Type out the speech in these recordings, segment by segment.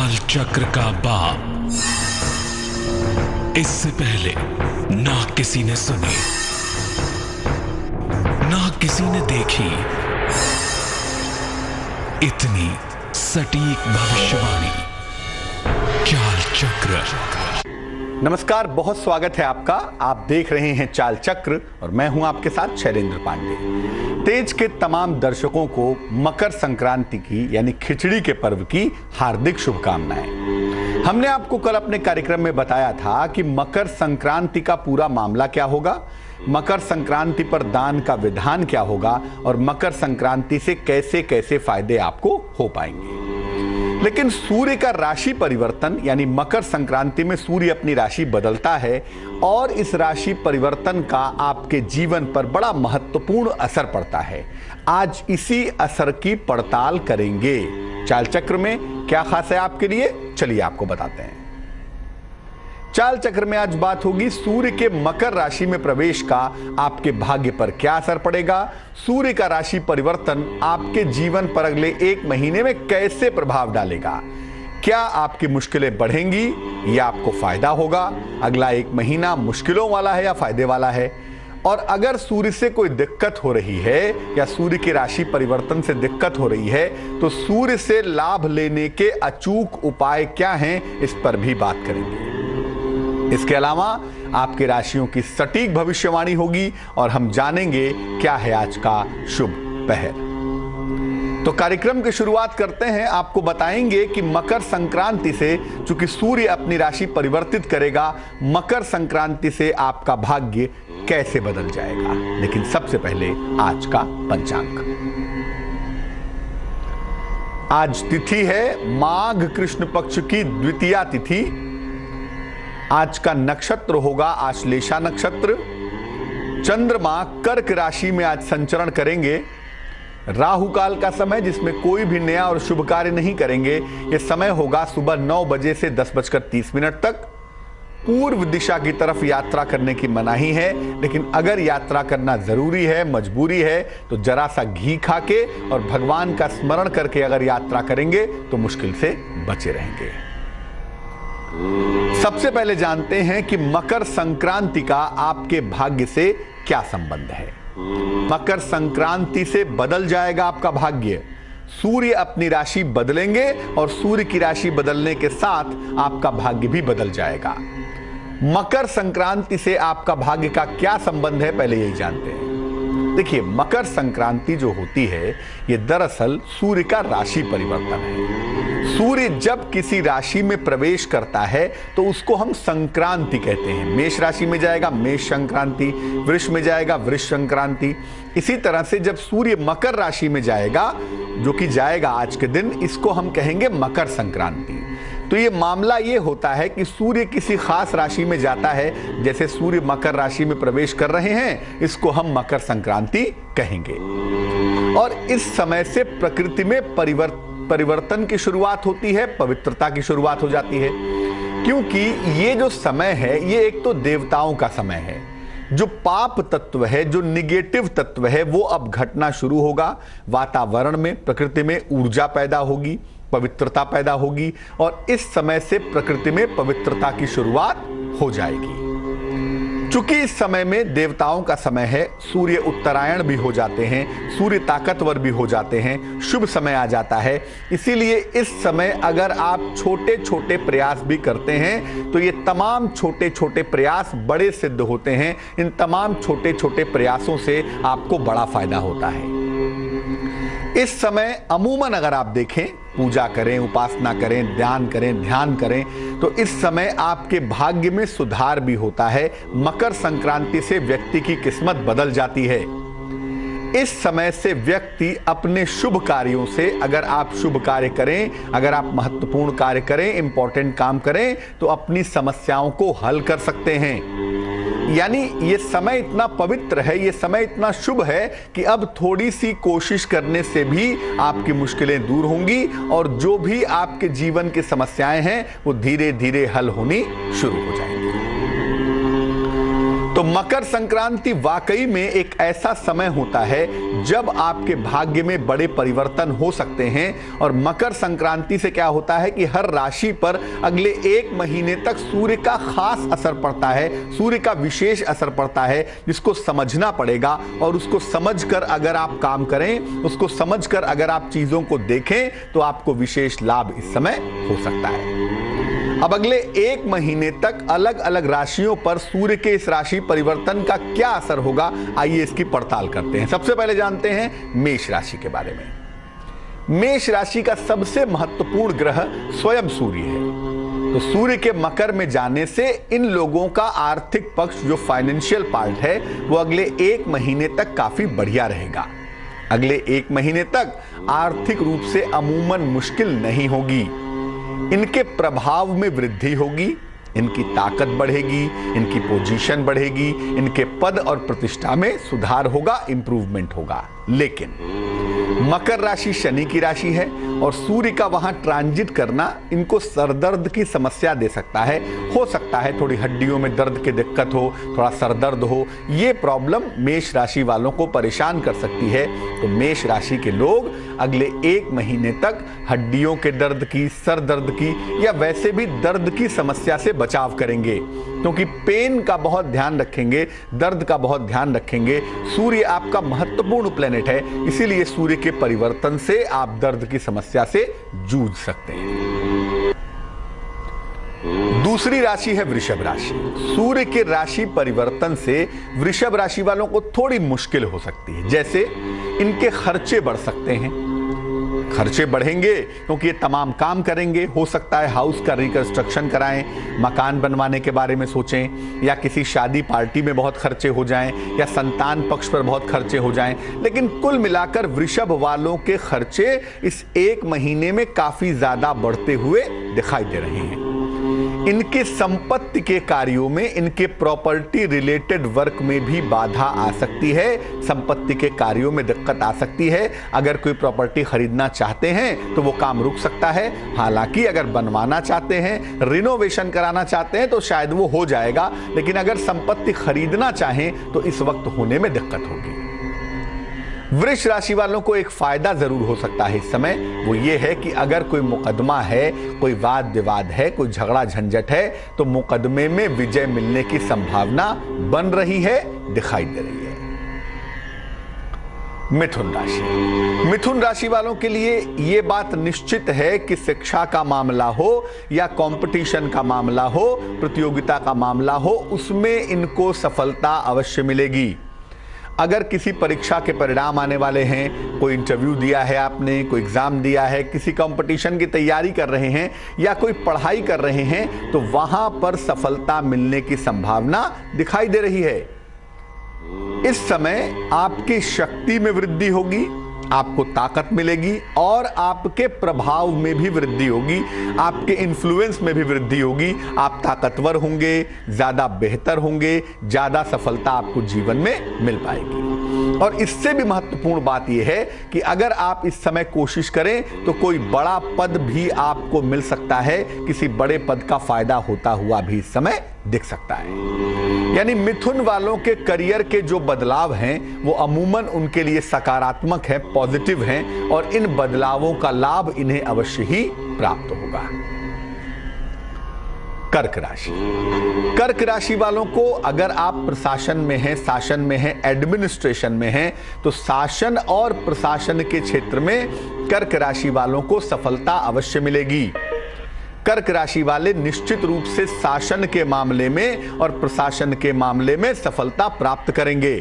चाल चक्र का बाप। इससे पहले ना किसी ने सुनी, ना किसी ने देखी इतनी सटीक भविष्यवाणी। चाल चक्र। नमस्कार, बहुत स्वागत है आपका। आप देख रहे हैं चाल चक्र और मैं हूं आपके साथ शैलेंद्र पांडे। तेज के तमाम दर्शकों को मकर संक्रांति की यानी खिचड़ी के पर्व की हार्दिक शुभकामनाएं। हमने आपको कल अपने कार्यक्रम में बताया था कि मकर संक्रांति का पूरा मामला क्या होगा, मकर संक्रांति पर दान का विधान क्या होगा और मकर संक्रांति से कैसे कैसे फायदे आपको हो पाएंगे। लेकिन सूर्य का राशि परिवर्तन यानी मकर संक्रांति में सूर्य अपनी राशि बदलता है और इस राशि परिवर्तन का आपके जीवन पर बड़ा महत्वपूर्ण असर पड़ता है। आज इसी असर की पड़ताल करेंगे। चाल चक्र में क्या खास है आपके लिए, चलिए आपको बताते हैं। चाल चक्र में आज बात होगी सूर्य के मकर राशि में प्रवेश का आपके भाग्य पर क्या असर पड़ेगा, सूर्य का राशि परिवर्तन आपके जीवन पर अगले एक महीने में कैसे प्रभाव डालेगा, क्या आपकी मुश्किलें बढ़ेंगी या आपको फायदा होगा, अगला एक महीना मुश्किलों वाला है या फायदे वाला है, और अगर सूर्य से कोई दिक्कत हो रही है या सूर्य की राशि परिवर्तन से दिक्कत हो रही है तो सूर्य से लाभ लेने के अचूक उपाय क्या हैं, इस पर भी बात करेंगे। इसके अलावा आपके राशियों की सटीक भविष्यवाणी होगी और हम जानेंगे क्या है आज का शुभ पहर। तो कार्यक्रम की शुरुआत करते हैं। आपको बताएंगे कि मकर संक्रांति से, चूंकि सूर्य अपनी राशि परिवर्तित करेगा, मकर संक्रांति से आपका भाग्य कैसे बदल जाएगा। लेकिन सबसे पहले आज का पंचांग। आज तिथि है माघ कृष्ण पक्ष की द्वितीया तिथि। आज का नक्षत्र होगा आश्लेषा नक्षत्र। चंद्रमा कर्क राशि में आज संचरण करेंगे। राहु काल का समय, जिसमें कोई भी नया और शुभ कार्य नहीं करेंगे। यह समय होगा सुबह 9 बजे से 10:30 तक। पूर्व दिशा की तरफ यात्रा करने की मनाही है, लेकिन अगर यात्रा करना जरूरी है, मजबूरी है, तो जरा सा घी खा के और भगवान का स्मरण करके अगर यात्रा करेंगे तो मुश्किल से बचे रहेंगे। सबसे पहले जानते हैं कि मकर संक्रांति का आपके भाग्य से क्या संबंध है। मकर संक्रांति से बदल जाएगा आपका भाग्य। सूर्य अपनी राशि बदलेंगे और सूर्य की राशि बदलने के साथ आपका भाग्य भी बदल जाएगा। मकर संक्रांति से आपका भाग्य का क्या संबंध है, पहले यही जानते हैं। देखिए, मकर संक्रांति जो होती है ये दरअसल सूर्य का राशि परिवर्तन है। सूर्य जब किसी राशि में प्रवेश करता है तो उसको हम संक्रांति कहते हैं। मेष राशि में जाएगा मेष संक्रांति, वृष में जाएगा वृष संक्रांति। इसी तरह से जब सूर्य मकर राशि में जाएगा, जो कि जाएगा आज के दिन, इसको हम कहेंगे मकर संक्रांति। तो ये मामला ये होता है कि सूर्य किसी खास राशि में जाता है, जैसे सूर्य मकर राशि में प्रवेश कर रहे हैं, इसको हम मकर संक्रांति कहेंगे। और इस समय से प्रकृति में परिवर्तन की शुरुआत होती है, पवित्रता की शुरुआत हो जाती है। क्योंकि ये जो समय है ये एक तो देवताओं का समय है। जो पाप तत्व है, जो निगेटिव तत्व है, वो अब घटना शुरू होगा। वातावरण में, प्रकृति में ऊर्जा पैदा होगी, पवित्रता पैदा होगी और इस समय से प्रकृति में पवित्रता की शुरुआत हो जाएगी। चूंकि इस समय में देवताओं का समय है, सूर्य उत्तरायण भी हो जाते हैं, सूर्य ताकतवर भी हो जाते हैं, शुभ समय आ जाता है। इसीलिए इस समय अगर आप छोटे छोटे प्रयास भी करते हैं तो ये तमाम छोटे छोटे प्रयास बड़े सिद्ध होते हैं। इन तमाम छोटे छोटे प्रयासों से आपको बड़ा फायदा होता है। इस समय अमूमन अगर आप देखें, पूजा करें, उपासना करें, ध्यान करें तो इस समय आपके भाग्य में सुधार भी होता है। मकर संक्रांति से व्यक्ति की किस्मत बदल जाती है। इस समय से व्यक्ति अपने शुभ कार्यों से, अगर आप शुभ कार्य करें, अगर आप महत्वपूर्ण कार्य करें, इंपॉर्टेंट काम करें, तो अपनी समस्याओं को हल कर सकते हैं। यानी ये समय इतना पवित्र है, ये समय इतना शुभ है कि अब थोड़ी सी कोशिश करने से भी आपकी मुश्किलें दूर होंगी और जो भी आपके जीवन की समस्याएं हैं वो धीरे धीरे हल होनी शुरू हो जाएंगी। तो मकर संक्रांति वाकई में एक ऐसा समय होता है जब आपके भाग्य में बड़े परिवर्तन हो सकते हैं। और मकर संक्रांति से क्या होता है कि हर राशि पर अगले 1 महीने तक सूर्य का खास असर पड़ता है, सूर्य का विशेष असर पड़ता है, जिसको समझना पड़ेगा। और उसको समझकर अगर आप काम करें, उसको समझकर अगर आप चीजों को देखें, तो आपको विशेष लाभ इस समय हो सकता है। अब अगले 1 महीने तक अलग अलग राशियों पर सूर्य के इस राशि परिवर्तन का क्या असर होगा, आइए इसकी पड़ताल करते हैं। सबसे पहले जानते हैं मेष राशि के बारे में। मेष राशि का सबसे महत्वपूर्ण ग्रह स्वयं सूर्य है। तो सूर्य के मकर में जाने से इन लोगों का आर्थिक पक्ष, जो फाइनेंशियल पार्ट है, वो अगले 1 महीने तक काफी बढ़िया रहेगा। अगले 1 महीने तक आर्थिक रूप से अमूमन मुश्किल नहीं होगी। इनके प्रभाव में वृद्धि होगी, इनकी ताकत बढ़ेगी, इनकी पोजीशन बढ़ेगी, इनके पद और प्रतिष्ठा में सुधार होगा, इंप्रूवमेंट होगा। लेकिन मकर राशि शनि की राशि है और सूर्य का वहां ट्रांजिट करना इनको सरदर्द की समस्या दे सकता है। हो सकता है थोड़ी हड्डियों में दर्द की दिक्कत हो, थोड़ा सरदर्द हो। ये प्रॉब्लम मेष राशि वालों को परेशान कर सकती है। तो मेष राशि के लोग अगले 1 महीने तक हड्डियों के दर्द की, सर दर्द की या वैसे भी दर्द की समस्या से बचाव करेंगे, क्योंकि पेन का बहुत ध्यान रखेंगे, दर्द का बहुत ध्यान रखेंगे। सूर्य आपका महत्वपूर्ण प्लेनेट है, इसीलिए सूर्य के परिवर्तन से आप दर्द की समस्या से जूझ सकते हैं। दूसरी राशि है वृषभ राशि। सूर्य के राशि परिवर्तन से वृषभ राशि वालों को थोड़ी मुश्किल हो सकती है। जैसे इनके खर्चे बढ़ सकते हैं। खर्चे बढ़ेंगे क्योंकि ये तमाम काम करेंगे। हो सकता है हाउस का रिकंस्ट्रक्शन कराएं, मकान बनवाने के बारे में सोचें, या किसी शादी पार्टी में बहुत खर्चे हो जाएं, या संतान पक्ष पर बहुत खर्चे हो जाएं। लेकिन कुल मिलाकर वृषभ वालों के खर्चे इस 1 महीने में काफी ज्यादा बढ़ते हुए दिखाई दे रहे हैं। इनके संपत्ति के कार्यों में, इनके प्रॉपर्टी रिलेटेड वर्क में भी बाधा आ सकती है। संपत्ति के कार्यों में दिक्कत आ सकती है। अगर कोई प्रॉपर्टी खरीदना चाहते हैं तो वो काम रुक सकता है। हालांकि अगर बनवाना चाहते हैं, रिनोवेशन कराना चाहते हैं तो शायद वो हो जाएगा। लेकिन अगर संपत्ति खरीदना चाहें तो इस वक्त होने में दिक्कत होगी। वृष राशि वालों को एक फायदा जरूर हो सकता है इस समय। वो ये है कि अगर कोई मुकदमा है, कोई वाद विवाद है, कोई झगड़ा झंझट है, तो मुकदमे में विजय मिलने की संभावना बन रही है, दिखाई दे रही है। मिथुन राशि। मिथुन राशि वालों के लिए यह बात निश्चित है कि शिक्षा का मामला हो या कंपटीशन का मामला हो, प्रतियोगिता का मामला हो, उसमें इनको सफलता अवश्य मिलेगी। अगर किसी परीक्षा के परिणाम आने वाले हैं, कोई इंटरव्यू दिया है आपने, कोई एग्जाम दिया है, किसी कंपटीशन की तैयारी कर रहे हैं या कोई पढ़ाई कर रहे हैं, तो वहां पर सफलता मिलने की संभावना दिखाई दे रही है। इस समय आपकी शक्ति में वृद्धि होगी, आपको ताकत मिलेगी और आपके प्रभाव में भी वृद्धि होगी, आपके इन्फ्लुएंस में भी वृद्धि होगी। आप ताकतवर होंगे, ज्यादा बेहतर होंगे, ज्यादा सफलता आपको जीवन में मिल पाएगी। और इससे भी महत्वपूर्ण बात यह है कि अगर आप इस समय कोशिश करें तो कोई बड़ा पद भी आपको मिल सकता है। किसी बड़े पद का फायदा होता हुआ भी इस समय दिख सकता है। यानी मिथुन वालों के करियर के जो बदलाव हैं वो अमूमन उनके लिए सकारात्मक है, पॉजिटिव हैं, और इन बदलावों का लाभ इन्हें अवश्य ही प्राप्त होगा। कर्क राशि। कर्क राशि वालों को अगर आप प्रशासन में हैं, शासन में हैं, एडमिनिस्ट्रेशन में हैं, तो शासन और प्रशासन के क्षेत्र में कर्क राशि वालों को सफलता अवश्य मिलेगी। कर्क राशि वाले निश्चित रूप से शासन के मामले में और प्रशासन के मामले में सफलता प्राप्त करेंगे।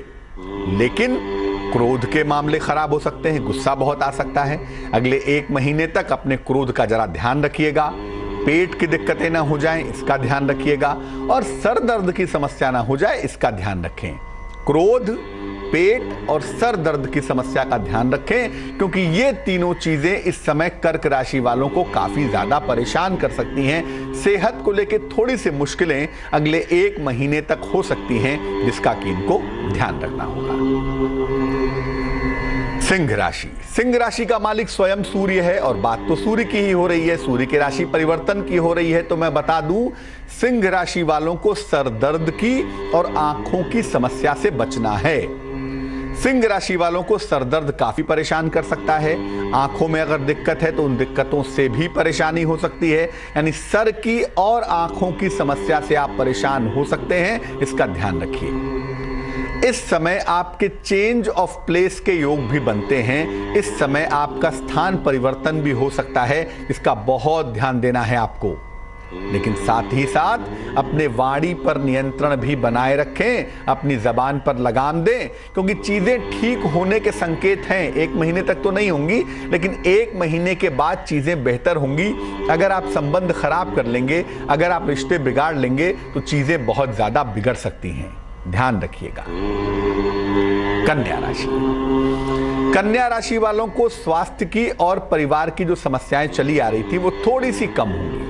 लेकिन क्रोध के मामले खराब हो सकते हैं, गुस्सा बहुत आ सकता है। अगले 1 महीने तक अपने क्रोध का जरा ध्यान रखिएगा। पेट की दिक्कतें ना हो जाएं, इसका ध्यान रखिएगा, और सर दर्द की समस्या ना हो जाए, इसका ध्यान रखें। क्रोध, पेट और सर दर्द की समस्या का ध्यान रखें, क्योंकि ये तीनों चीजें इस समय कर्क राशि वालों को काफी ज्यादा परेशान कर सकती हैं। सेहत को लेकर थोड़ी सी मुश्किलें अगले 1 महीने तक हो सकती हैं, जिसका कि इनको ध्यान रखना होगा। सिंह राशि। सिंह राशि का मालिक स्वयं सूर्य है और बात तो सूर्य की ही हो रही है, सूर्य की राशि परिवर्तन की हो रही है। तो मैं बता दूं, सिंह राशि वालों को सर दर्द की और आंखों की समस्या से बचना है। सिंह राशि वालों को सर दर्द काफी परेशान कर सकता है। आंखों में अगर दिक्कत है तो उन दिक्कतों से भी परेशानी हो सकती है, यानी सर की और आंखों की समस्या से आप परेशान हो सकते हैं, इसका ध्यान रखिए। इस समय आपके चेंज ऑफ प्लेस के योग भी बनते हैं। इस समय आपका स्थान परिवर्तन भी हो सकता है, इसका बहुत ध्यान देना है आपको। लेकिन साथ ही साथ अपने वाणी पर नियंत्रण भी बनाए रखें, अपनी जबान पर लगाम दें, क्योंकि चीजें ठीक होने के संकेत हैं। 1 महीने तक तो नहीं होंगी, लेकिन 1 महीने के बाद चीजें बेहतर होंगी। अगर आप संबंध खराब कर लेंगे, अगर आप रिश्ते बिगाड़ लेंगे, तो चीजें बहुत ज्यादा बिगड़ सकती हैं, ध्यान रखिएगा। कन्या राशि। कन्या राशि वालों को स्वास्थ्य की और परिवार की जो समस्याएं चली आ रही थी वो थोड़ी सी कम होंगी।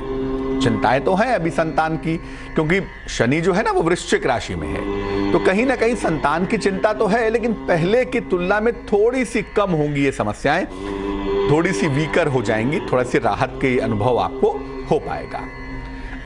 चिंताएं तो हैं अभी संतान की, क्योंकि शनि जो है ना वो वृश्चिक राशि में है, तो कहीं ना कहीं संतान की चिंता तो है, लेकिन पहले की तुलना में थोड़ी सी कम होंगी ये समस्याएं, थोड़ी सी वीकर हो जाएंगी, थोड़ा सी राहत के अनुभव आपको हो पाएगा।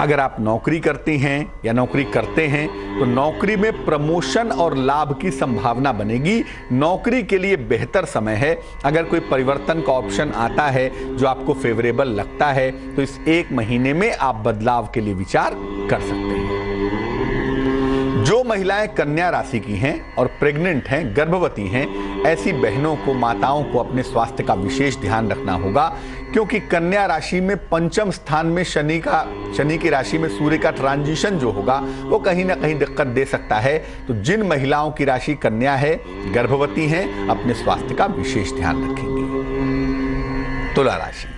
अगर आप नौकरी करती हैं या नौकरी करते हैं तो नौकरी में प्रमोशन और लाभ की संभावना बनेगी। नौकरी के लिए बेहतर समय है। अगर कोई परिवर्तन का ऑप्शन आता है जो आपको फेवरेबल लगता है तो इस 1 महीने में आप बदलाव के लिए विचार कर सकते हैं। जो महिलाएं कन्या राशि की हैं और प्रेग्नेंट हैं, गर्भवती हैं, ऐसी बहनों को, माताओं को अपने स्वास्थ्य का विशेष ध्यान रखना होगा, क्योंकि कन्या राशि में 5वें स्थान में शनि की राशि में सूर्य का ट्रांजिशन जो होगा वो कहीं ना कहीं दिक्कत दे सकता है। तो जिन महिलाओं की राशि कन्या है, गर्भवती हैं, अपने स्वास्थ्य का विशेष ध्यान रखेंगे। तुला राशि।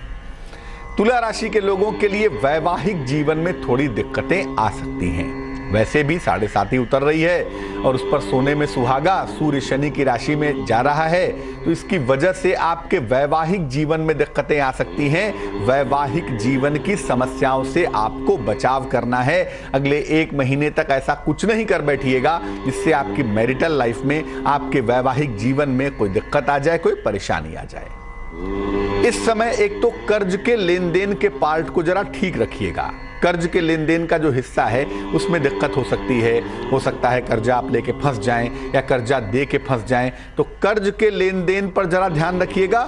तुला राशि के लोगों के लिए वैवाहिक जीवन में थोड़ी दिक्कतें आ सकती हैं। वैसे भी 7.5 उतर रही है और उस पर सोने में सुहागा सूर्य शनि की राशि में जा रहा है, तो इसकी वजह से आपके वैवाहिक जीवन में दिक्कतें आ सकती हैं। वैवाहिक जीवन की समस्याओं से आपको बचाव करना है। अगले 1 महीने तक ऐसा कुछ नहीं कर बैठिएगा जिससे आपकी मैरिटल लाइफ में, आपके वैवाहिक जीवन में कोई दिक्कत आ जाए, कोई परेशानी आ जाए। इस समय एक तो कर्ज के लेन देन के पार्ट को जरा ठीक रखिएगा। कर्ज के लेन देन का जो हिस्सा है उसमें दिक्कत हो सकती है। हो सकता है कर्जा आप लेके फंस जाएं या कर्जा दे के फंस जाएं, तो कर्ज के लेन देन पर जरा ध्यान रखिएगा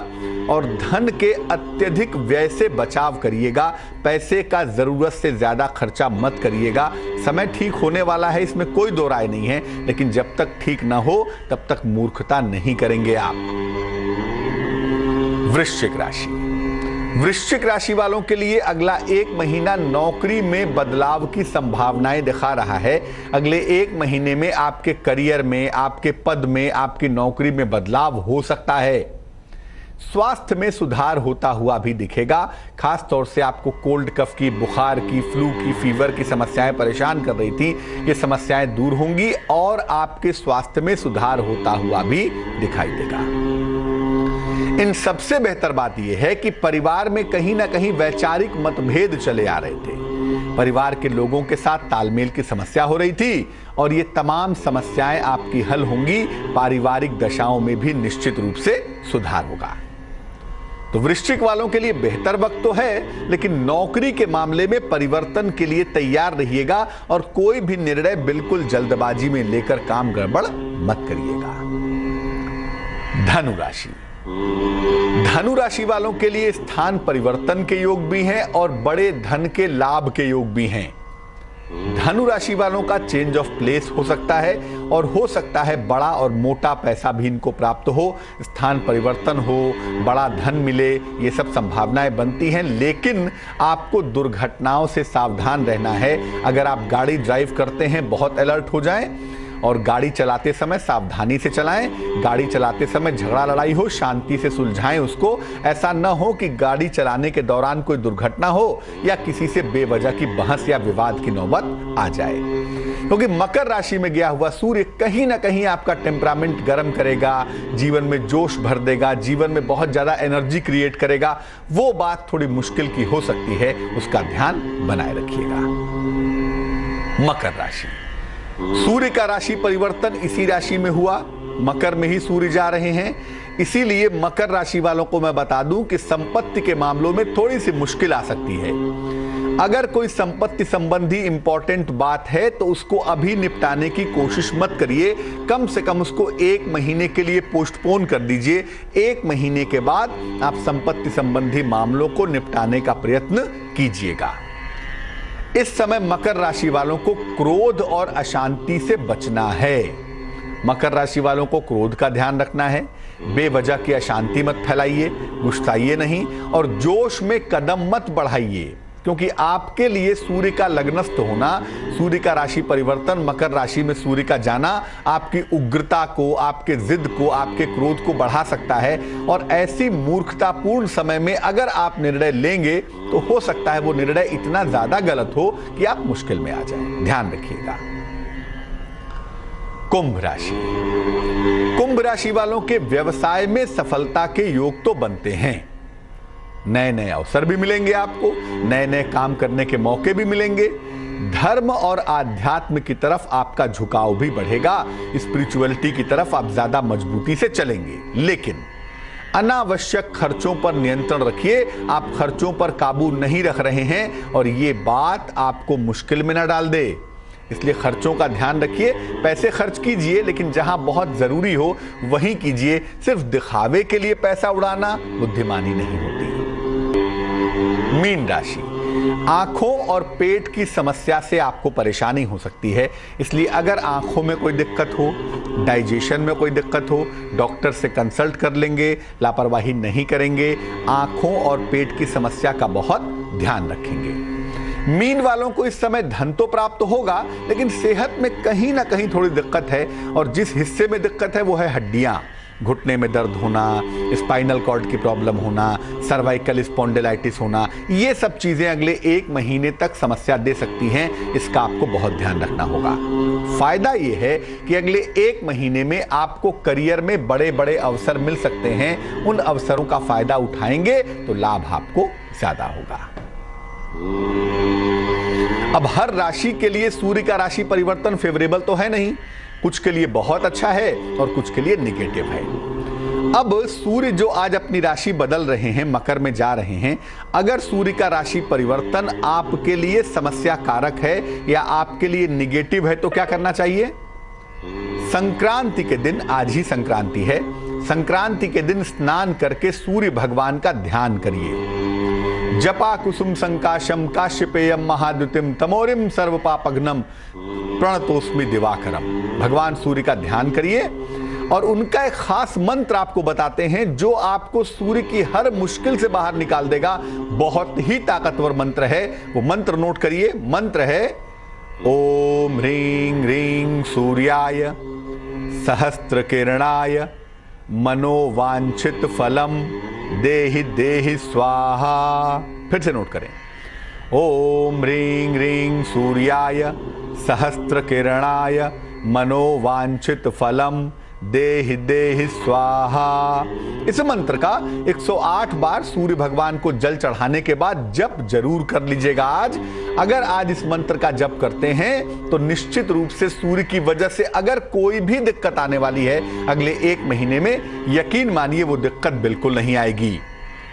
और धन के अत्यधिक व्यय से बचाव करिएगा। पैसे का जरूरत से ज्यादा खर्चा मत करिएगा। समय ठीक होने वाला है, इसमें कोई दो राय नहीं है, लेकिन जब तक ठीक ना हो तब तक मूर्खता नहीं करेंगे आप। वृश्चिक राशि। वृश्चिक राशि वालों के लिए अगला 1 महीना नौकरी में बदलाव की संभावनाएं दिखा रहा है। अगले 1 महीने में आपके करियर में, आपके पद में, आपकी नौकरी में बदलाव हो सकता है। स्वास्थ्य में सुधार होता हुआ भी दिखेगा। खास तौर से आपको कोल्ड कफ की, बुखार की, फ्लू की, फीवर की समस्याएं परेशान कर रही थी, ये समस्याएं दूर होंगी और आपके स्वास्थ्य में सुधार होता हुआ भी दिखाई देगा। इन सबसे बेहतर बात यह है कि परिवार में कहीं ना कहीं वैचारिक मतभेद चले आ रहे थे। परिवार के लोगों के साथ तालमेल की समस्या हो रही थी और ये तमाम समस्याएं आपकी हल होंगी। पारिवारिक दशाओं में भी निश्चित रूप से सुधार होगा। तो वृश्चिक वालों के लिए बेहतर वक्त तो है, लेकिन नौकरी के मामले में परिवर्तन के लिए तैयार रहिएगा और कोई भी निर्णय बिल्कुल जल्दबाजी में लेकर काम गड़बड़ मत करिएगा। धनु राशि। धनु राशि वालों के लिए स्थान परिवर्तन के योग भी हैं और बड़े धन के लाभ के योग भी हैं। धनु राशि वालों का चेंज ऑफ प्लेस हो सकता है और हो सकता है बड़ा और मोटा पैसा भी इनको प्राप्त हो, स्थान परिवर्तन हो, बड़ा धन मिले, ये सब संभावनाएं बनती हैं। लेकिन आपको दुर्घटनाओं से सावधान रहना है। अगर आप गाड़ी ड्राइव करते हैं, बहुत अलर्ट हो जाएं और गाड़ी चलाते समय सावधानी से चलाएं। गाड़ी चलाते समय झगड़ा लड़ाई हो, शांति से सुलझाएं उसको। ऐसा न हो कि गाड़ी चलाने के दौरान कोई दुर्घटना हो या किसी से बेवजह की बहस या विवाद की नौबत आ जाए, क्योंकि मकर राशि में गया हुआ सूर्य कहीं ना कहीं आपका टेम्परामेंट गर्म करेगा, जीवन में जोश भर देगा, जीवन में बहुत ज्यादा एनर्जी क्रिएट करेगा। वो बात थोड़ी मुश्किल की हो सकती है, उसका ध्यान बनाए रखिएगा। मकर राशि। सूर्य का राशि परिवर्तन इसी राशि में हुआ, मकर में ही सूर्य जा रहे हैं। इसीलिए मकर राशि वालों को मैं बता दूं कि संपत्ति के मामलों में थोड़ी सी मुश्किल आ सकती है। अगर कोई संपत्ति संबंधी इंपॉर्टेंट बात है तो उसको अभी निपटाने की कोशिश मत करिए, कम से कम उसको 1 महीने के लिए पोस्टपोन कर दीजिए। 1 महीने के बाद आप संपत्ति संबंधी मामलों को निपटाने का प्रयत्न कीजिएगा। इस समय मकर राशि वालों को क्रोध और अशांति से बचना है। मकर राशि वालों को क्रोध का ध्यान रखना है, बेवजह की अशांति मत फैलाइए, गुस्साइए नहीं और जोश में कदम मत बढ़ाइए, क्योंकि आपके लिए सूर्य का लग्नस्थ होना, सूर्य का राशि परिवर्तन, मकर राशि में सूर्य का जाना आपकी उग्रता को, आपके जिद को, आपके क्रोध को बढ़ा सकता है। और ऐसी मूर्खतापूर्ण समय में अगर आप निर्णय लेंगे तो हो सकता है वो निर्णय इतना ज्यादा गलत हो कि आप मुश्किल में आ जाएं। ध्यान रखिएगा। कुंभ राशि। कुंभ राशि वालों के व्यवसाय में सफलता के योग तो बनते हैं। नए नए अवसर भी मिलेंगे आपको, नए नए काम करने के मौके भी मिलेंगे। धर्म और आध्यात्म की तरफ आपका झुकाव भी बढ़ेगा, स्पिरिचुअलिटी की तरफ आप ज्यादा मजबूती से चलेंगे। लेकिन अनावश्यक खर्चों पर नियंत्रण रखिए। आप खर्चों पर काबू नहीं रख रहे हैं और ये बात आपको मुश्किल में न डाल दे, इसलिए खर्चों का ध्यान रखिए। पैसे खर्च कीजिए लेकिन जहां बहुत जरूरी हो वहीं कीजिए। सिर्फ दिखावे के लिए पैसा उड़ाना बुद्धिमानी नहीं होती। मीन राशि। आंखों और पेट की समस्या से आपको परेशानी हो सकती है, इसलिए अगर आंखों में कोई दिक्कत हो, डाइजेशन में कोई दिक्कत हो, डॉक्टर से कंसल्ट कर लेंगे, लापरवाही नहीं करेंगे। आंखों और पेट की समस्या का बहुत ध्यान रखेंगे। मीन वालों को इस समय धन तो प्राप्त होगा, लेकिन सेहत में कहीं ना कहीं थोड़ी दिक्कत है और जिस हिस्से में दिक्कत है वो है हड्डियां। घुटने में दर्द होना, स्पाइनल कॉर्ड की प्रॉब्लम होना, सर्वाइकल स्पॉन्डिलाइटिस होना, ये सब चीजें अगले 1 महीने तक समस्या दे सकती हैं। इसका आपको बहुत ध्यान रखना होगा। फायदा ये है कि अगले 1 महीने में आपको करियर में बड़े बड़े अवसर मिल सकते हैं। उन अवसरों का फायदा उठाएंगे तो लाभ आपको ज्यादा होगा। अब हर राशि के लिए सूर्य का राशि परिवर्तन फेवरेबल तो है नहीं, कुछ के लिए बहुत अच्छा है और कुछ के लिए निगेटिव है। अब सूर्य जो आज अपनी राशि बदल रहे हैं, मकर में जा रहे हैं, अगर सूर्य का राशि परिवर्तन आपके लिए समस्या कारक है या आपके लिए निगेटिव है तो क्या करना चाहिए? संक्रांति के दिन, आज ही संक्रांति है, संक्रांति के दिन स्नान करके सूर्य भगवान का ध्यान करिए। जपा कुसुम संकाशम काश्यपेयम महाद्युतिम तमोरिम सर्व पापघ्नम प्रणतोस्मि दिवाकरम। भगवान सूर्य का ध्यान करिए और उनका एक खास मंत्र आपको बताते हैं जो आपको सूर्य की हर मुश्किल से बाहर निकाल देगा। बहुत ही ताकतवर मंत्र है, वो मंत्र नोट करिए। मंत्र है ओम ह्रीं ह्रीं सूर्याय सहस्त्र किरणाय मनोवांछित फलम देहि देहि स्वाहा। फिर से नोट करें, ओम ह्रीं ह्रीं सूर्याय सहस्त्र किरणाय मनोवांछित फलम देहि देहि स्वाहा। इस मंत्र का 108 बार सूर्य भगवान को जल चढ़ाने के बाद जप जरूर कर लीजिएगा। आज अगर आज इस मंत्र का जप करते हैं तो निश्चित रूप से सूर्य की वजह से अगर कोई भी दिक्कत आने वाली है अगले 1 महीने में, यकीन मानिए वो दिक्कत बिल्कुल नहीं आएगी।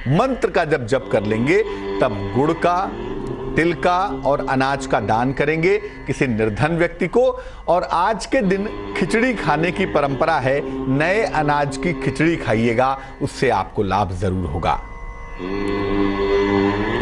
मंत्र का जब जप कर लेंगे तब गुड़ का, तिल का और अनाज का दान करेंगे किसी निर्धन व्यक्ति को। और आज के दिन खिचड़ी खाने की परंपरा है, नए अनाज की खिचड़ी खाइएगा, उससे आपको लाभ जरूर होगा।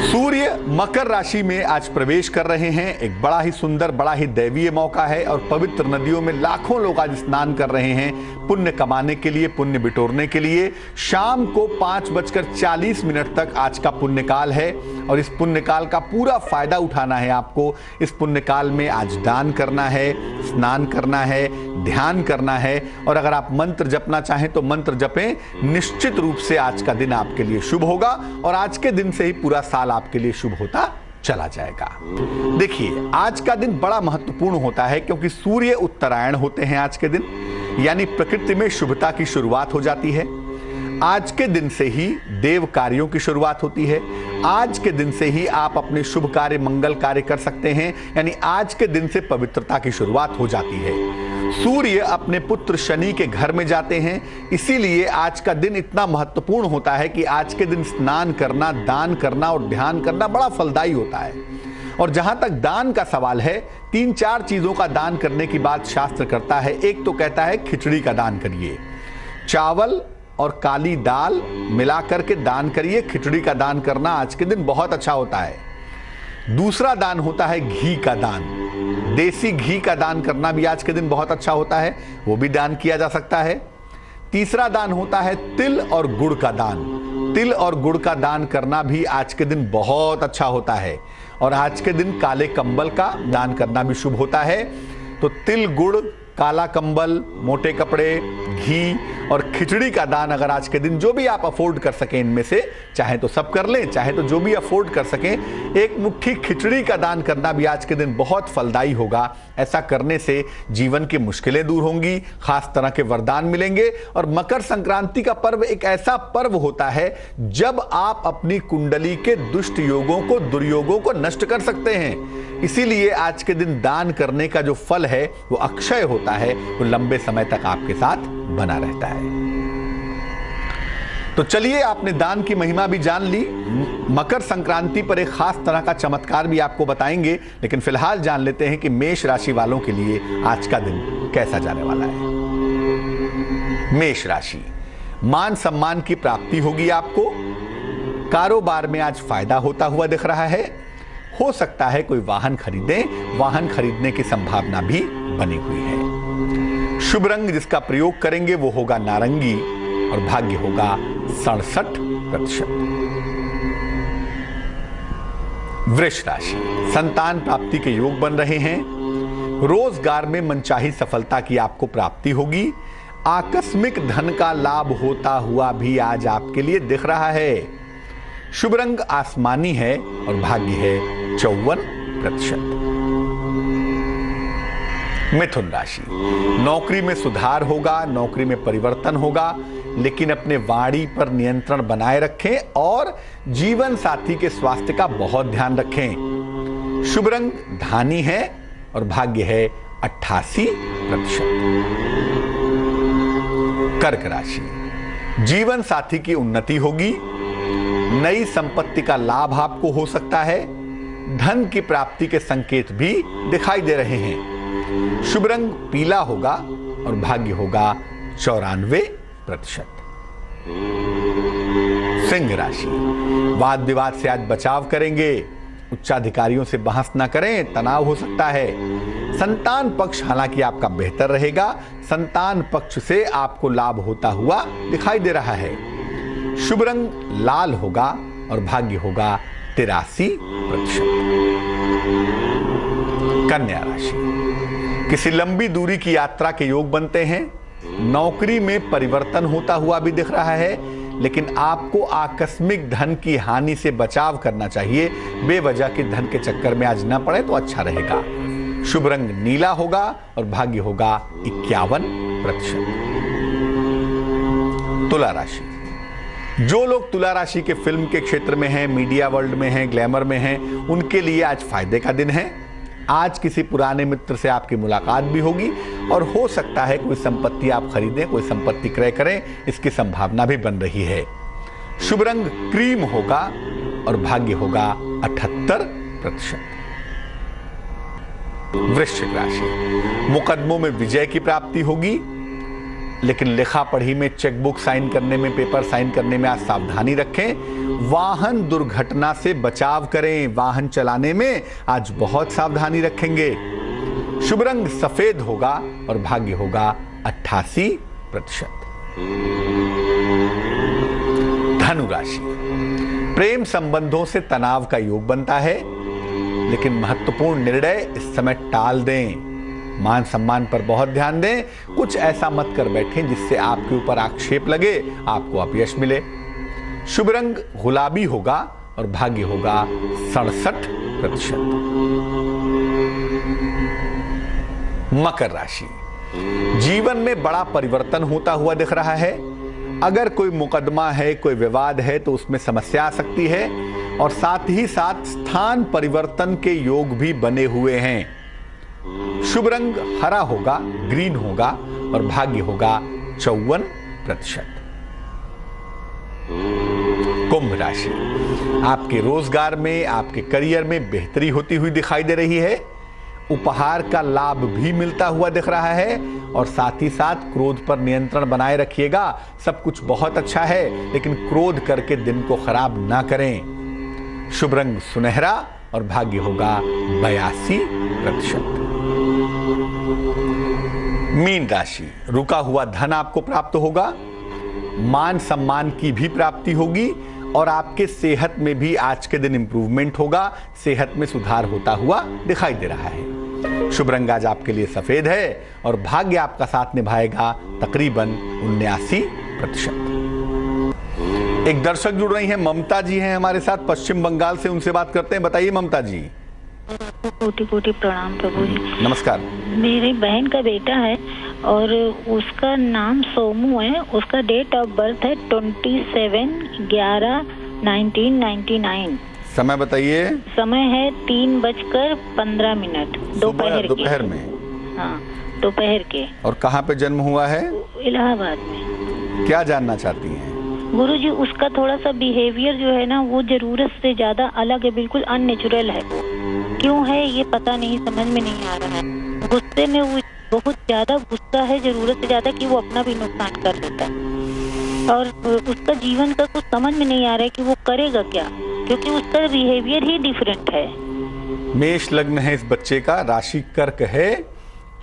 सूर्य मकर राशि में आज प्रवेश कर रहे हैं। एक बड़ा ही सुंदर, बड़ा ही दैवीय मौका है और पवित्र नदियों में लाखों लोग आज स्नान कर रहे हैं पुण्य कमाने के लिए, पुण्य बिटोरने के लिए। शाम को 5:40 तक आज का पुण्यकाल है और इस पुण्यकाल का पूरा फायदा उठाना है आपको। इस पुण्यकाल में आज दान करना है, स्नान करना है, ध्यान करना है और अगर आप मंत्र जपना चाहें तो मंत्र जपें। निश्चित रूप से आज का दिन आपके लिए शुभ होगा और आज के दिन से ही पूरा साल आपके लिए शुभ होता चला जाएगा। देखिए, आज का दिन बड़ा महत्वपूर्ण होता है क्योंकि सूर्य उत्तरायण होते हैं आज के दिन, यानी प्रकृति में शुभता की शुरुआत हो जाती है। आज के दिन से ही देव कार्यों की शुरुआत होती है। आज के दिन से ही आप अपने शुभ कार्य, मंगल कार्य कर सकते हैं, यानी आज के दिन से पवित्रता की शुरुआत हो जाती है। सूर्य अपने पुत्र शनि के घर में जाते हैं, इसीलिए आज का दिन इतना महत्वपूर्ण होता है कि आज के दिन स्नान करना, दान करना और ध्यान करना बड़ा फलदायी होता है। और जहां तक दान का सवाल है, 3-4 चीजों का दान करने की बात शास्त्र करता है। एक तो कहता है खिचड़ी का दान करिए, चावल और काली दाल मिलाकर के दान करिए। खिचड़ी का दान करना आज के दिन बहुत अच्छा होता है। दूसरा दान होता है घी का दान। देसी घी का दान करना भी आज के दिन बहुत अच्छा होता है, वो भी दान किया जा सकता है। तीसरा दान होता है तिल और गुड़ का दान। तिल और गुड़ का दान करना भी आज के दिन बहुत अच्छा होता है। और आज के दिन काले कंबल का दान करना भी शुभ होता है। तो तिल, गुड़, काला कंबल, मोटे कपड़े, घी और खिचड़ी का दान अगर आज के दिन जो भी आप अफोर्ड कर सकें, इनमें से चाहे तो सब कर लें, चाहे तो जो भी अफोर्ड कर सकें, एक मुट्ठी खिचड़ी का दान करना भी आज के दिन बहुत फलदायी होगा। ऐसा करने से जीवन की मुश्किलें दूर होंगी, खास तरह के वरदान मिलेंगे। और मकर संक्रांति का पर्व एक ऐसा पर्व होता है जब आप अपनी कुंडली के दुष्ट योगों को, दुर्योगों को नष्ट कर सकते हैं। इसीलिए आज के दिन दान करने का जो फल है वो अक्षय होता है, वो लंबे समय तक आपके साथ बना रहता है। तो चलिए, आपने दान की महिमा भी जान ली, मकर संक्रांति पर एक खास तरह का चमत्कार भी आपको बताएंगे। लेकिन फिलहाल जान लेते हैं कि मेष राशि वालों के लिए आज का दिन कैसा जाने वाला है। मेष राशि, मान सम्मान की प्राप्ति होगी आपको। कारोबार में आज फायदा होता हुआ दिख रहा है। हो सकता है कोई वाहन खरीदें, वाहन खरीदने की संभावना भी बनी हुई है। शुभ रंग जिसका प्रयोग करेंगे वो होगा नारंगी और भाग्य होगा 67%। वृष राशि, संतान प्राप्ति के योग बन रहे हैं। रोजगार में मनचाही सफलता की आपको प्राप्ति होगी। आकस्मिक धन का लाभ होता हुआ भी आज आपके लिए दिख रहा है। शुभ रंग आसमानी है और भाग्य है 54%। मिथुन राशि, नौकरी में सुधार होगा, नौकरी में परिवर्तन होगा, लेकिन अपने वाणी पर नियंत्रण बनाए रखें और जीवन साथी के स्वास्थ्य का बहुत ध्यान रखें। शुभ रंग धानी है और भाग्य है 88%। कर्क राशि, जीवन साथी की उन्नति होगी। नई संपत्ति का लाभ आपको हो सकता है। धन की प्राप्ति के संकेत भी दिखाई दे रहे हैं। शुभ रंग पीला होगा और भाग्य होगा 94%। सिंह राशि, वाद विवाद से आज बचाव करेंगे। उच्चाधिकारियों से बहस ना करें, तनाव हो सकता है। संतान पक्ष हालांकि आपका बेहतर रहेगा। संतान पक्ष से आपको लाभ होता हुआ दिखाई दे रहा है। शुभ रंग लाल होगा और भाग्य होगा 83%। कन्या राशि, किसी लंबी दूरी की यात्रा के योग बनते हैं। नौकरी में परिवर्तन होता हुआ भी दिख रहा है, लेकिन आपको आकस्मिक धन की हानि से बचाव करना चाहिए। बेवजह के धन के चक्कर में आज न पड़े तो अच्छा रहेगा। शुभ रंग नीला होगा और भाग्य होगा 51%। तुला राशि, जो लोग तुला राशि के फिल्म के क्षेत्र में हैं, मीडिया वर्ल्ड में हैं, ग्लैमर में हैं, उनके लिए आज फायदे का दिन है। आज किसी पुराने मित्र से आपकी मुलाकात भी होगी और हो सकता है कोई संपत्ति आप खरीदें, कोई संपत्ति क्रय करें, इसकी संभावना भी बन रही है। शुभ रंग क्रीम होगा और भाग्य होगा 78%। वृश्चिक राशि, मुकदमों में विजय की प्राप्ति होगी, लेकिन लिखा पढ़ी में, चेकबुक साइन करने में, पेपर साइन करने में आज सावधानी रखें। वाहन दुर्घटना से बचाव करें। वाहन चलाने में आज बहुत सावधानी रखेंगे। शुभ रंग सफेद होगा और भाग्य होगा 88%। धनु राशि, प्रेम संबंधों से तनाव का योग बनता है, लेकिन महत्वपूर्ण निर्णय इस समय टाल दें। मान सम्मान पर बहुत ध्यान दें। कुछ ऐसा मत कर बैठें जिससे आपके ऊपर आक्षेप लगे, आपको अपयश मिले। शुभ रंग गुलाबी होगा और भाग्य होगा 67%। मकर राशि, जीवन में बड़ा परिवर्तन होता हुआ दिख रहा है। अगर कोई मुकदमा है, कोई विवाद है तो उसमें समस्या आ सकती है और साथ ही साथ स्थान परिवर्तन के योग भी बने हुए हैं। शुभ रंग हरा होगा, ग्रीन होगा और भाग्य होगा 54%। कुंभ राशि, आपके रोजगार में, आपके करियर में बेहतरी होती हुई दिखाई दे रही है। उपहार का लाभ भी मिलता हुआ दिख रहा है और साथ ही साथ क्रोध पर नियंत्रण बनाए रखिएगा। सब कुछ बहुत अच्छा है, लेकिन क्रोध करके दिन को खराब ना करें। शुभ रंग सुनहरा और भाग्य होगा 82%। मीन राशि, रुका हुआ धन आपको प्राप्त होगा, मान सम्मान की भी प्राप्ति होगी और आपके सेहत में भी आज के दिन इंप्रूवमेंट होगा। सेहत में सुधार होता हुआ दिखाई दे रहा है। शुभ रंग आज आपके लिए सफेद है और भाग्य आपका साथ निभाएगा तकरीबन 79%। एक दर्शक जुड़ रही हैं, ममता जी हैं हमारे साथ पश्चिम बंगाल से, उनसे बात करते हैं। बताइए ममता जी। कोटि कोटि प्रणाम प्रभु जी। नमस्कार। मेरी बहन का बेटा है और उसका नाम सोमू है। उसका डेट ऑफ बर्थ है 27/11/1999। समय बताइए। समय है 3:15 दोपहर में। हाँ, दोपहर के। और कहाँ पे जन्म हुआ है? इलाहाबाद में। क्या जानना चाहती हैं? गुरुजी, उसका थोड़ा सा बिहेवियर जो है ना, वो जरूरत से ज्यादा अलग है, बिल्कुल अननेचुरल है। क्यों है ये पता नहीं, समझ में नहीं आ रहा है। गुस्से में वो बहुत ज्यादा गुस्सा है, जरूरत से ज्यादा, कि वो अपना भी नुकसान कर देता है और उसका जीवन का कुछ समझ में नहीं आ रहा है कि वो करेगा क्या, क्योंकि उसका बिहेवियर ही डिफरेंट है। मेष लग्न है इस बच्चे का, राशि कर्क है।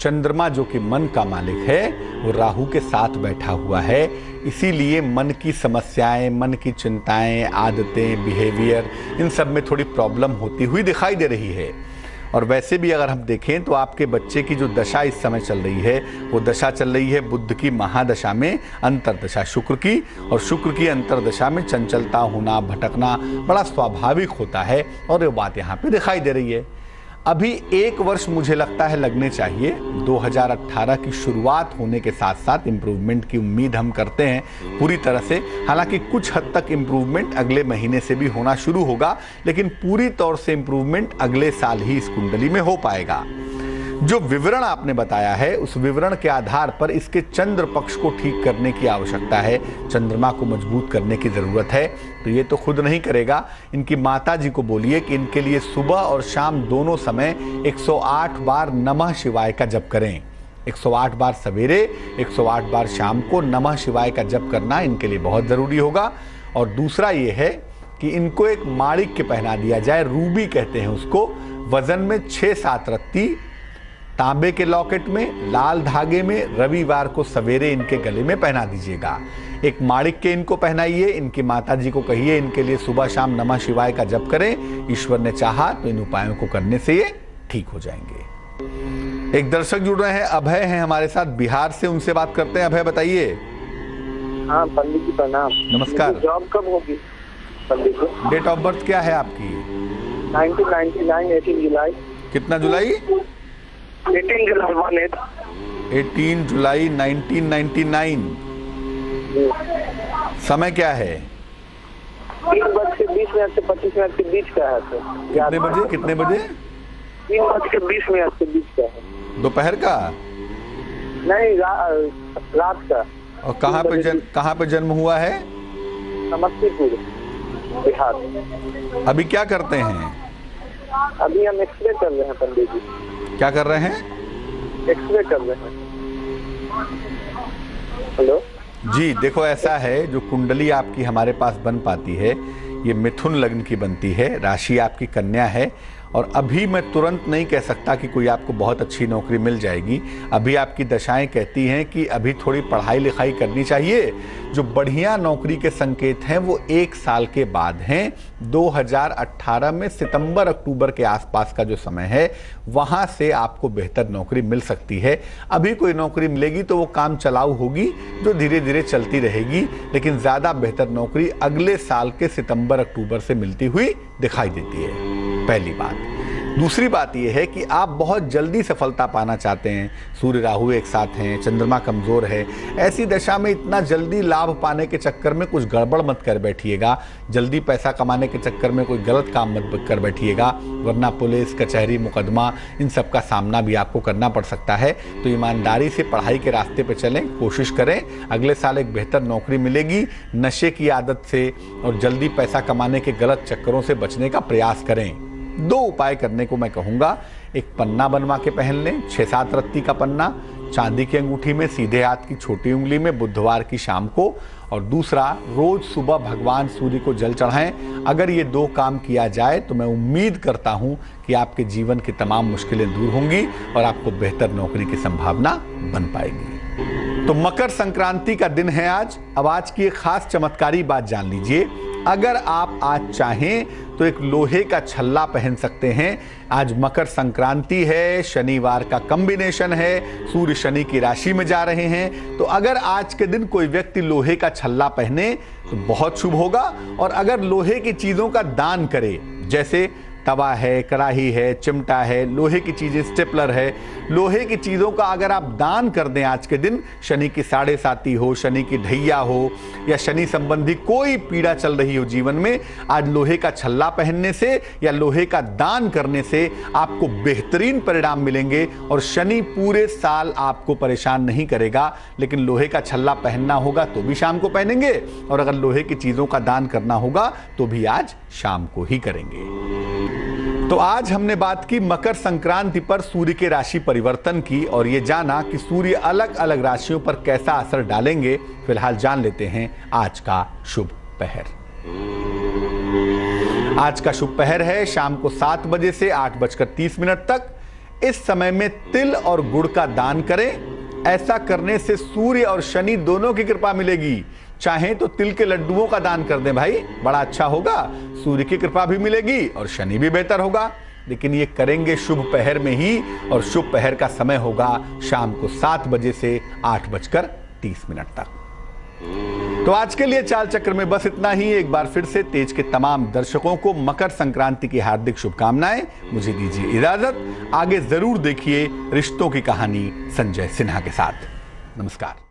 चंद्रमा जो कि मन का मालिक है वो राहु के साथ बैठा हुआ है, इसीलिए मन की समस्याएं, मन की चिंताएं, आदतें, बिहेवियर, इन सब में थोड़ी प्रॉब्लम होती हुई दिखाई दे रही है। और वैसे भी अगर हम देखें तो आपके बच्चे की जो दशा इस समय चल रही है, वो दशा चल रही है बुध की महादशा में, अंतरदशा शुक्र की, और शुक्र की अंतरदशा में चंचलता होना, भटकना बड़ा स्वाभाविक होता है और ये बात यहाँ पे दिखाई दे रही है। अभी 1 वर्ष मुझे लगता है लगने चाहिए। 2018 की शुरुआत होने के साथ साथ इम्प्रूवमेंट की उम्मीद हम करते हैं पूरी तरह से। हालांकि कुछ हद तक इम्प्रूवमेंट अगले महीने से भी होना शुरू होगा, लेकिन पूरी तौर से इम्प्रूवमेंट अगले साल ही इस कुंडली में हो पाएगा। जो विवरण आपने बताया है, उस विवरण के आधार पर इसके चंद्र पक्ष को ठीक करने की आवश्यकता है, चंद्रमा को मजबूत करने की जरूरत है। तो ये तो खुद नहीं करेगा, इनकी माता जी को बोलिए कि इनके लिए सुबह और शाम दोनों समय 108 बार नमः शिवाय का जप करें। 108 बार सवेरे, 108 बार शाम को नमः शिवाय का जप करना इनके लिए बहुत जरूरी होगा। और दूसरा ये है कि इनको एक माणिक्य पहना दिया जाए, रूबी कहते हैं उसको, वजन में 6-7 रत्ती, तांबे के लॉकेट में, लाल धागे में, रविवार को सवेरे इनके गले में पहना दीजिएगा। एक माणिक्य इनको पहनाइए। इनकी माताजी को कहिए इनके लिए सुबह शाम नमः शिवाय का जप करें। ईश्वर ने चाहा तो इन उपायों को करने से ये ठीक हो जाएंगे। एक दर्शक जुड़ रहे हैं, अभय हैं हमारे साथ बिहार से, उनसे बात करते हैं। अभय बताइए। हाँ पंडित जी प्रणाम। नमस्कार। जॉब कब होगी पंडित जी? डेट ऑफ बर्थ क्या है आपकी? 1999 18 जुलाई। कितना जुलाई? 18 जुलाई 18 जुलाई 1999। समय क्या है? 3:20 से 25 के बीच का है। सर कितने बजे? 3:20 के बीच का है। दोपहर का? नहीं, रात का। और कहाँ पे जन्म हुआ है? समस्तीपुर, बिहार। अभी क्या करते हैं? अभी हम एक्सरे कर रहे हैं पंडित जी। क्या कर रहे हैं? एक्सरे कर रहे हैं। हेलो जी, देखो ऐसा है, जो कुंडली आपकी हमारे पास बन पाती है ये मिथुन लग्न की बनती है, राशि आपकी कन्या है। और अभी मैं तुरंत नहीं कह सकता कि कोई आपको बहुत अच्छी नौकरी मिल जाएगी। अभी आपकी दशाएं कहती हैं कि अभी थोड़ी पढ़ाई लिखाई करनी चाहिए। जो बढ़िया नौकरी के संकेत हैं वो 1 साल के बाद हैं। 2018 में सितंबर अक्टूबर के आसपास का जो समय है, वहां से आपको बेहतर नौकरी मिल सकती है। अभी कोई नौकरी मिलेगी तो वो काम चलाऊ होगी, जो धीरे धीरे चलती रहेगी, लेकिन ज़्यादा बेहतर नौकरी अगले साल के सितंबर अक्टूबर से मिलती हुई दिखाई देती है। पहली बात। दूसरी बात यह है कि आप बहुत जल्दी सफलता पाना चाहते हैं। सूर्य राहु एक साथ हैं, चंद्रमा कमजोर है, ऐसी दशा में इतना जल्दी लाभ पाने के चक्कर में कुछ गड़बड़ मत कर बैठिएगा। जल्दी पैसा कमाने के चक्कर में कोई गलत काम मत कर बैठिएगा, वरना पुलिस, कचहरी, मुकदमा इन सब का सामना भी आपको करना पड़ सकता है। तो ईमानदारी से पढ़ाई के रास्ते पर चलें, कोशिश करें, अगले साल एक बेहतर नौकरी मिलेगी। नशे की आदत से और जल्दी पैसा कमाने के गलत चक्करों से बचने का प्रयास करें। 2 उपाय करने को मैं कहूंगा। एक पन्ना बनवा के पहन लें, 6-7 रत्ती का पन्ना, चांदी की अंगूठी में, सीधे हाथ की छोटी उंगली में, बुधवार की शाम को। और दूसरा, रोज सुबह भगवान सूर्य को जल चढ़ाएं। अगर ये 2 काम किया जाए तो मैं उम्मीद करता हूं कि आपके जीवन की तमाम मुश्किलें दूर होंगी और आपको बेहतर नौकरी की संभावना बन पाएगी। तो मकर संक्रांति का दिन है आज। अब आज की एक खास चमत्कारी बात जान लीजिए। अगर आप आज चाहें तो एक लोहे का छल्ला पहन सकते हैं। आज मकर संक्रांति है, शनिवार का कॉम्बिनेशन है, सूर्य शनि की राशि में जा रहे हैं। तो अगर आज के दिन कोई व्यक्ति लोहे का छल्ला पहने तो बहुत शुभ होगा। और अगर लोहे की चीजों का दान करे, जैसे तवा है, कढ़ाई है, चिमटा है, लोहे की चीजें, स्टेपलर है, लोहे की चीजों का अगर आप दान कर दें आज के दिन, शनि की 7.5 हो, शनि की ढैया हो या शनि संबंधी कोई पीड़ा चल रही हो जीवन में, आज लोहे का छल्ला पहनने से या लोहे का दान करने से आपको बेहतरीन परिणाम मिलेंगे और शनि पूरे साल आपको परेशान नहीं करेगा। लेकिन लोहे का छल्ला पहनना होगा तो भी शाम को पहनेंगे, और अगर लोहे की चीजों का दान करना होगा तो भी आज शाम को ही करेंगे। तो आज हमने बात की मकर संक्रांति पर सूर्य के राशि परिवर्तन की और ये जाना कि सूर्य अलग अलग राशियों पर कैसा असर डालेंगे। फिलहाल जान लेते हैं आज का शुभ पहर। आज का शुभ पहर है शाम को 7 बजे से 8:30 तक। इस समय में तिल और गुड़ का दान करें। ऐसा करने से सूर्य और शनि दोनों की कृपा मिलेगी। चाहें तो तिल के लड्डुओं का दान कर दें भाई, बड़ा अच्छा होगा, सूर्य की कृपा भी मिलेगी और शनि भी बेहतर होगा। लेकिन ये करेंगे शुभ पहर में ही, और शुभ पहर का समय होगा शाम को 7 बजे से 8:30 तक। तो आज के लिए चाल चक्र में बस इतना ही। एक बार फिर से तेज के तमाम दर्शकों को मकर संक्रांति की हार्दिक शुभकामनाएं। मुझे दीजिए इजाजत। आगे जरूर देखिए रिश्तों की कहानी संजय सिन्हा के साथ। नमस्कार।